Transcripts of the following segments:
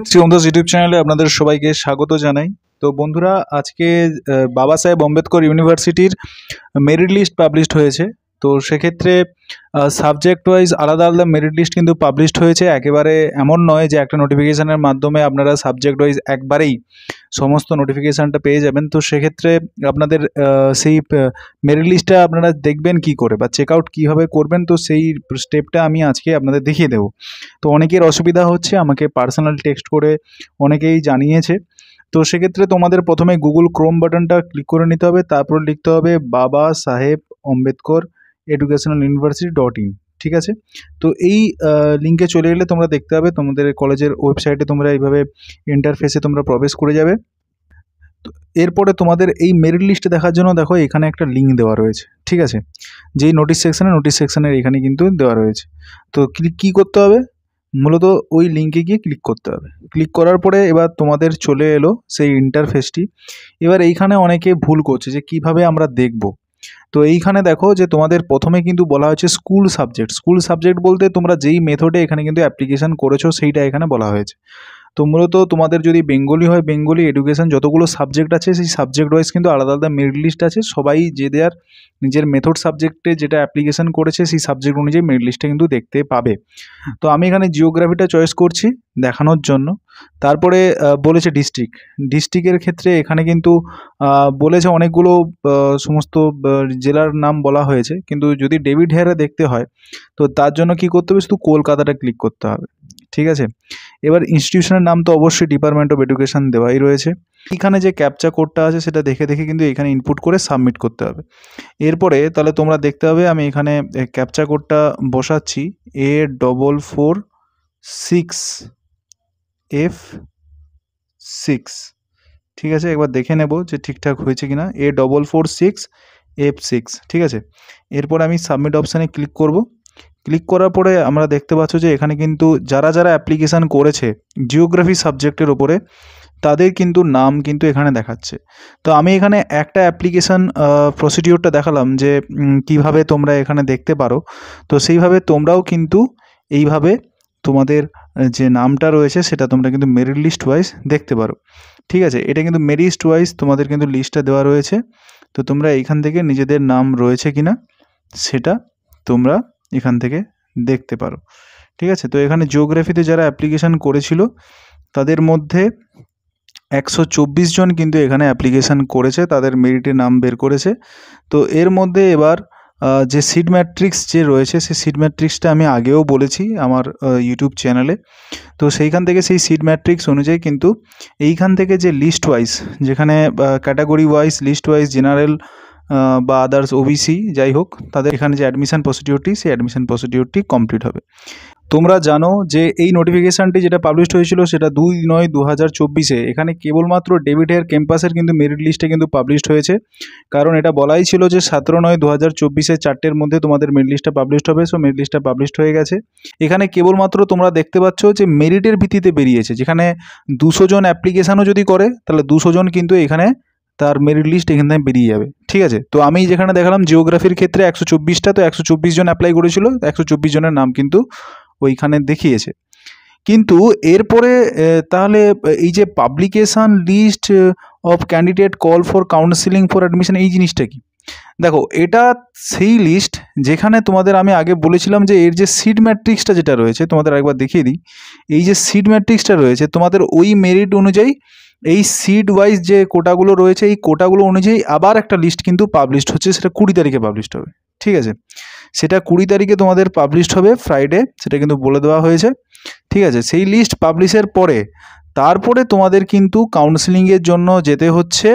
শ্রীমন্তস YouTube চ্যানেলে আপনাদের সবাইকে স্বাগত জানাই। তো বন্ধুরা, আজকে বাবা সাহেব আম্বেদকর ইউনিভার্সিটির মেরিট লিস্ট পাবলিশড হয়েছে। তো সেক্ষেত্রে সাবজেক্ট ওয়াইজ আলাদা আলাদা মেরিট লিস্ট কিন্তু পাবলিশড হয়েছে। একেবারে এমন নয় যে একটা নোটিফিকেশানের মাধ্যমে আপনারা সাবজেক্ট ওয়াইজ একবারেই সমস্ত নোটিফিকেশানটা পেয়ে যাবেন। তো সেক্ষেত্রে আপনাদের সেই মেরিট লিস্টটা আপনারা দেখবেন কি করে বা চেক আউট কীভাবে করবেন, তো সেই স্টেপটা আমি আজকে আপনাদের দেখিয়ে দেবো। তো অনেকের অসুবিধা হচ্ছে, আমাকে পার্সোনাল টেক্সট করে অনেকেই জানিয়েছে। তো সেক্ষেত্রে তোমাদের প্রথমে গুগল ক্রোম বাটনটা ক্লিক করে নিতে হবে, তারপর লিখতে হবে বাবা সাহেব আম্বেদকর এডুকেশনাল ইউনিভার্সিটি .in। ঠিক আছে, তো এই লিঙ্কে চলে এলে তোমরা দেখতে হবে তোমাদের কলেজের ওয়েবসাইটে তোমরা এইভাবে ইন্টারফেসে তোমরা প্রবেশ করে যাবে। তো এরপরে তোমাদের এই মেরিট লিস্টে দেখার জন্য দেখো এখানে একটা লিঙ্ক দেওয়া রয়েছে। ঠিক আছে, যেই নোটিশ সেকশনের এখানে কিন্তু দেওয়া রয়েছে। তো কী করতে হবে, মূলত ওই লিঙ্কে গিয়ে ক্লিক করতে হবে। ক্লিক করার পরে এবার তোমাদের চলে এলো সেই ইন্টারফেসটি। এবার এইখানে অনেকে ভুল করছে যে কিভাবে আমরা দেখব। তো এইখানে দেখো যে তোমাদের প্রথমে কিন্তু বলা হয়েছে স্কুল সাবজেক্ট বলতে তোমরা যেই মেথডে এখানে কিন্তু অ্যাপ্লিকেশান করেছো সেইটা এখানে বলা হয়েছে। তো মূলত তোমাদের যদি বেঙ্গলি হয় বেঙ্গলি এডুকেশন যতগুলো সাবজেক্ট আছে সেই সাবজেক্ট ওয়াইজ কিন্তু আলাদা আলাদা মেরিট লিস্ট আছে। সবাই যে দেয়ার নিজের মেথড সাবজেক্টে যেটা অ্যাপ্লিকেশান করেছে সেই সাবজেক্ট অনুযায়ী মেরিট লিস্টটা কিন্তু দেখতে পাবে। তো আমি এখানে জিওগ্রাফিটা চয়েস করছি দেখানোর জন্য। তারপরে বলেছে ডিস্ট্রিক্টের ক্ষেত্রে এখানে কিন্তু বলেছে অনেকগুলো সমস্ত জেলার নাম বলা হয়েছে, কিন্তু যদি ডেভিড হেয়ারে দেখতে হয় তো তার জন্য কি করতে হবে, শুধু কলকাতাটা ক্লিক করতে হবে। ঠিক আছে, এবার ইনস্টিটিউশনের নাম তো অবশ্যই ডিপার্টমেন্ট অফ এডুকেশন দেওয়াই রয়েছে। এখানে যে ক্যাপচা কোডটা আছে সেটা দেখে কিন্তু এখানে ইনপুট করে সাবমিট করতে হবে। এরপরে তাহলে তোমরা দেখতে হবে আমি এখানে ক্যাপচা কোডটা বসাচ্ছি A446F6। ঠিক আছে, একবার দেখে নেব যে ঠিকঠাক হয়েছে কিনা। A446F6। ঠিক আছে, এরপর আমি সাবমিট অপশানে ক্লিক করব। ক্লিক করার পরে আমরা দেখতে পাচ্ছ যে এখানে কিন্তু যারা অ্যাপ্লিকেশান করেছে জিওগ্রাফি সাবজেক্টের ওপরে তাদের কিন্তু নাম কিন্তু এখানে দেখাচ্ছে। তো আমি এখানে একটা অ্যাপ্লিকেশান প্রসিডিওরটা দেখালাম যে কিভাবে তোমরা এখানে দেখতে পারো। তো সেইভাবে তোমরাও কিন্তু এইভাবে তোমাদের যে নামটা রয়েছে সেটা তোমরা কিন্তু মেরিট লিস্ট ওয়াইজ দেখতে পারো। ঠিক আছে, এটা কিন্তু মেরিট ওয়াইজ তোমাদের কিন্তু লিস্টটা দেওয়া রয়েছে। তো তোমরা এইখান থেকে নিজেদের নাম রয়েছে কিনা সেটা তোমরা এখান থেকে দেখতে পারো। ঠিক আছে, তো এখানে জিওগ্রাফিতে যারা অ্যাপ্লিকেশান করেছিল তাদের মধ্যে 124 জন কিন্তু এখানে অ্যাপ্লিকেশান করেছে, তাদের মেরিটে নাম বের করেছে। তো এর মধ্যে এবার যে সিট ম্যাট্রিক্স যে রয়েছে সেই সিট ম্যাট্রিক্সটা আমি আগেও বলেছি আমার ইউটিউব চ্যানেলে। তো সেইখান থেকে সেই সিট ম্যাট্রিক্স অনুযায়ী কিন্তু এইখান থেকে যে লিস্ট ওয়াইজ, যেখানে category wise list wise general বা আদার্স ওবিসি যাই হোক, তাদের এখানে যে অ্যাডমিশান প্রসিডিওরটি সেই অ্যাডমিশান প্রসিডিওরটি কমপ্লিট হবে। তোমরা জানো যে এই নোটিফিকেশানটি যেটা পাবলিশড হয়েছিল সেটা 2/9/2024-এ। এখানে কেবলমাত্র ডেভিড হেয়ার ক্যাম্পাসের কিন্তু মেরিট লিস্টে কিন্তু পাবলিশড হয়েছে, কারণ এটা বলাই ছিল যে 17/9/2024-এ 4টের মধ্যে তোমাদের মেরিট লিস্টটা পাবলিশড হবে। সো মেরিট লিস্টটা পাবলিশড হয়ে গেছে। এখানে কেবলমাত্র তোমরা দেখতে পাচ্ছ যে মেরিটের ভিত্তিতে বেরিয়েছে, যেখানে 200 জন অ্যাপ্লিকেশানও যদি করে তাহলে 200 জন কিন্তু এখানে তার মেরিট লিস্ট এখান থেকে বেরিয়ে যাবে। ঠিক আছে, তো আমি যেখানে দেখালাম জিওগ্রাফির ক্ষেত্রে 124টা, তো 124 জন অ্যাপ্লাই করেছিল, 124 জনের নাম কিন্তু ওইখানে দেখিয়েছে। কিন্তু এরপরে তাহলে এই যে publication list of candidate call for counselling for admission, এই জিনিসটা কি? দেখো, এটা সেই লিস্ট যেখানে তোমাদের আমি আগে বলেছিলাম যে এর যে সিট ম্যাট্রিক্সটা যেটা রয়েছে তোমাদের একবার দেখিয়ে দিই। এই যে সিট ম্যাট্রিক্সটা রয়েছে তোমাদের ওই মেরিট অনুযায়ী এই সিট ওয়াইজ যে কোটাগুলো রয়েছে এই কোটাগুলো অনুযায়ী আবার একটা লিস্ট কিন্তু পাবলিশড হচ্ছে, সেটা 20 তারিখে পাবলিশড হবে। ঠিক আছে, সেটা 20 তারিখে তোমাদের পাবলিশড হবে, ফ্রাইডে, সেটা কিন্তু বলে দেওয়া হয়েছে। ঠিক আছে, সেই লিস্ট পাবলিশের পরে তারপরে তোমাদের কিন্তু কাউন্সিলিংয়ের জন্য যেতে হচ্ছে,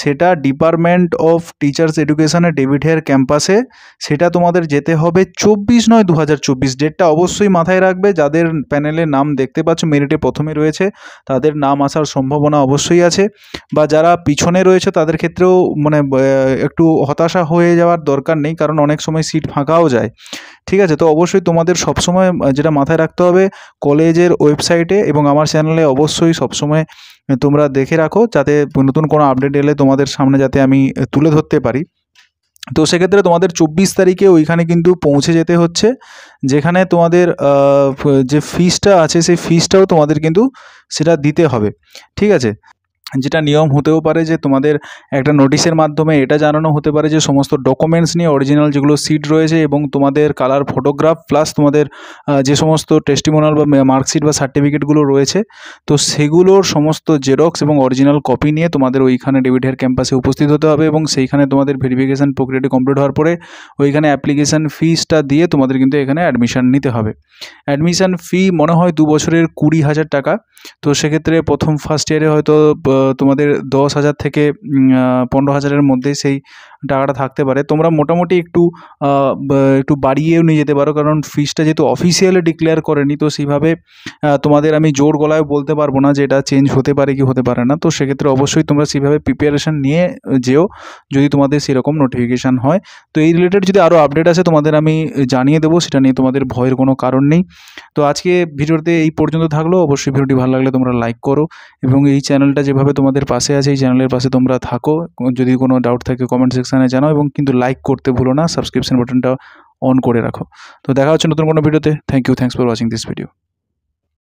সেটা ডিপার্টমেন্ট অফ টিচার্স এডুকেশনের ডেভিড হেয়ার ক্যাম্পাসে। সেটা তোমাদের যেতে হবে 24/9/2024। ডেটটা অবশ্যই মাথায় রাখবে। যাদের প্যানেলে নাম দেখতে পাচ্ছ মেরিটে প্রথমে রয়েছে তাদের নাম আসার সম্ভাবনা অবশ্যই আছে, বা যারা পিছনে রয়েছে তাদের ক্ষেত্রেও মানে একটু হতাশা হয়ে যাওয়ার দরকার নেই, কারণ অনেক সময় সিট ফাঁকাও যায়। ঠিক আছে, তো অবশ্যই তোমাদের সবসময় যেটা মাথায় রাখতে হবে, কলেজের ওয়েবসাইটে এবং আমার চ্যানেলে অবশ্যই সবসময় তোমরা দেখে রাখো, যাতে নতুন কোনো আপডেট এলে তোমাদের সামনে যাতে আমি তুলে ধরতে পারি। তো সেক্ষেত্রে তোমাদের 24 তারিখে ওইখানে কিন্তু পৌঁছে যেতে হচ্ছে, যেখানে তোমাদের যে ফিসটা আছে সেই ফিসটাও তোমাদের কিন্তু সেটা দিতে হবে, ঠিক আছে। যেটা নিয়ম হতেও পারে যে তোমাদের একটা নোটিশের মাধ্যমে এটা জানানো হতে পারে যে সমস্ত ডকুমেন্টস নিয়ে অরিজিনাল যেগুলো সিট রয়েছে এবং তোমাদের কালার ফটোগ্রাফ প্লাস তোমাদের যে সমস্ত টেস্টিমোনাল বা মার্কশিট বা সার্টিফিকেটগুলো রয়েছে, তো সেগুলোর সমস্ত জেরক্স এবং অরিজিনাল কপি নিয়ে তোমাদের ওইখানে ডেভিড হেয়ার ক্যাম্পাসে উপস্থিত হতে হবে এবং সেইখানে তোমাদের ভেরিফিকেশান প্রক্রিয়াটি কমপ্লিট হওয়ার পরে ওইখানে অ্যাপ্লিকেশান ফিসটা দিয়ে তোমাদের কিন্তু এখানে অ্যাডমিশান নিতে হবে। অ্যাডমিশান ফি মনে হয় 2 বছরের 20,000 টাকা। তো সেক্ষেত্রে প্রথম ফার্স্ট ইয়ারে হয়তো তোমাদের 10,000 থেকে 15,000-এর মধ্যে সেই টাকাটা থাকতে পারে। তোমরা মোটামুটি একটু বাড়িয়েও নিয়ে যেতে পারো, কারণ ফিসটা যেহেতু অফিসিয়ালি ডিক্লেয়ার করেনি, তো সেইভাবে তোমাদের আমি জোর গলায় বলতে পারবো না যে এটা চেঞ্জ হতে পারে কি হতে পারে না। তো সেক্ষেত্রে অবশ্যই তোমরা সেইভাবে প্রিপারেশান নিয়ে যেও যদি তোমাদের সেরকম নোটিফিকেশান হয়। তো এই রিলেটেড যদি আরও আপডেট আছে তোমাদের আমি জানিয়ে দেবো, সেটা নিয়ে তোমাদের ভয়ের কোনো কারণ নেই। তো আজকে ভিডিওতে এই পর্যন্ত থাকলো। অবশ্যই ভিডিওটি ভালো লাগলে তোমরা লাইক করো এবং এই চ্যানেলটা যেভাবে তোমাদের পাশে আছে এই চ্যানেলের পাশে তোমরা থাকো। যদি কোনো ডাউট থাকে কমেন্ট সেকশানে জানাও এবং কিন্তু লাইক করতে ভুলো না, সাবস্ক্রিপশন বাটনটা অন করে রাখো। তো দেখা হচ্ছে নতুন কোনো ভিডিওতে। Thanks for watching this video.